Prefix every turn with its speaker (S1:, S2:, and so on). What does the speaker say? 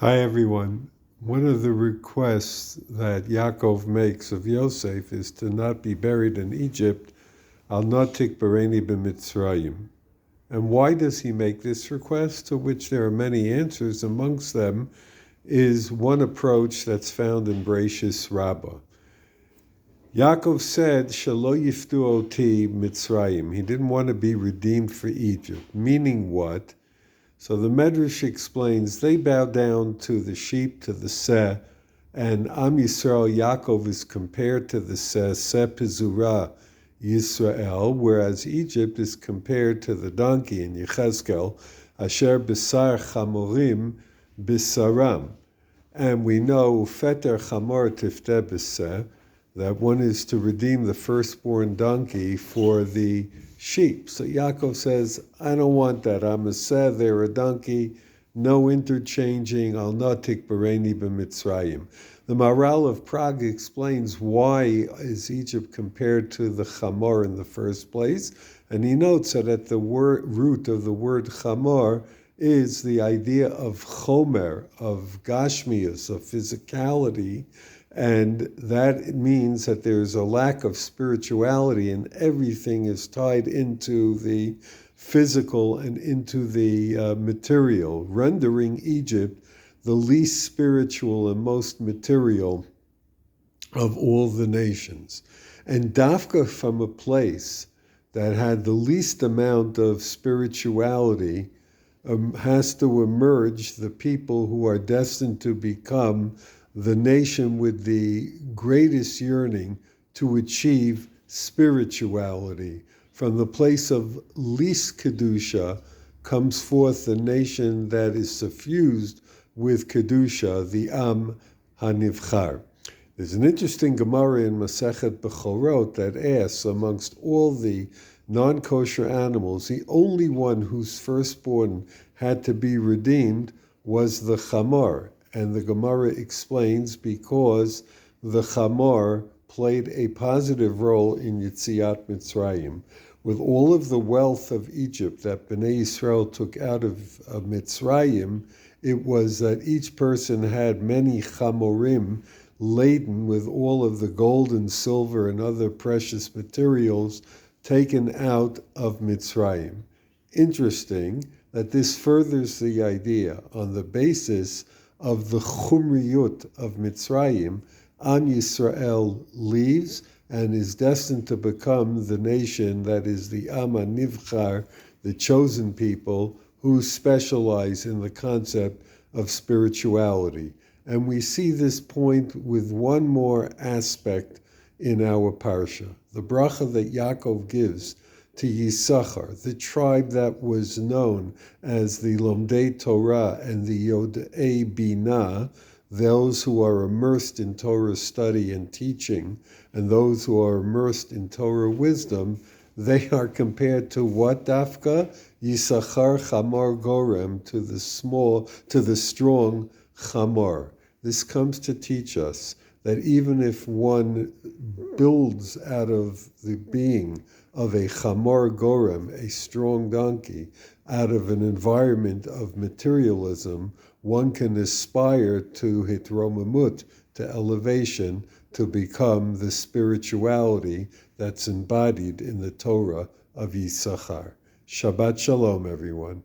S1: Hi everyone. One of the requests that Yaakov makes of Yosef is to not be buried in Egypt, al natik bareni b'Mitzrayim. And why does he make this request, to which there are many answers? Amongst them is one approach that's found in Bereshis Rabbah. Yaakov said, Shelo yiftu oti Mitzrayim. He didn't want to be redeemed for Egypt. Meaning what? So the Medrash explains, they bow down to the sheep, to the seh, and Am Yisrael, Yaakov, is compared to the seh pizura Yisrael, whereas Egypt is compared to the donkey in Yechezkel, asher besar chamorim bisaram. And we know, feter chamor tifteh beseh, that one is to redeem the firstborn donkey for the sheep. So Yaakov says, I don't want that. I'm a seh, they're a donkey, no interchanging, al natik bareni b'Mitzrayim. The Maharal of Prague explains why is Egypt compared to the chamor in the first place, and he notes that at the root of the word chamor is the idea of chomer, of gashmius, of physicality, and that means that there's a lack of spirituality and everything is tied into the physical and into the material, rendering Egypt the least spiritual and most material of all the nations. And Dafka, from a place that had the least amount of spirituality, has to emerge the people who are destined to become the nation with the greatest yearning to achieve spirituality. From the place of least Kedusha comes forth the nation that is suffused with Kedusha, the Am HaNivchar. There's an interesting Gemara in Masechet Bechorot that asks, amongst all the non-kosher animals, the only one whose firstborn had to be redeemed was the chamor. And the Gemara explains because the chamor played a positive role in Yetziat Mitzrayim. With all of the wealth of Egypt that Bnei Yisrael took out of Mitzrayim, it was that each person had many chamorim laden with all of the gold and silver and other precious materials taken out of Mitzrayim. Interesting that this furthers the idea on the basis of the chumriyut of Mitzrayim. Am Yisrael leaves and is destined to become the nation that is the Am HaNivchar, the chosen people, who specialize in the concept of spirituality. And we see this point with one more aspect in our parsha. The bracha that Yaakov gives to Yisachar, the tribe that was known as the Lomdei Torah and the Yodei Binah, those who are immersed in Torah study and teaching, and those who are immersed in Torah wisdom, they are compared to what, Dafka? Yisachar Chamor Gorem, to the strong Chamor. This comes to teach us that even if one builds out of the being of a chamor gorem, a strong donkey, out of an environment of materialism, one can aspire to hitromamut, to elevation, to become the spirituality that's embodied in the Torah of Yisachar. Shabbat Shalom, everyone.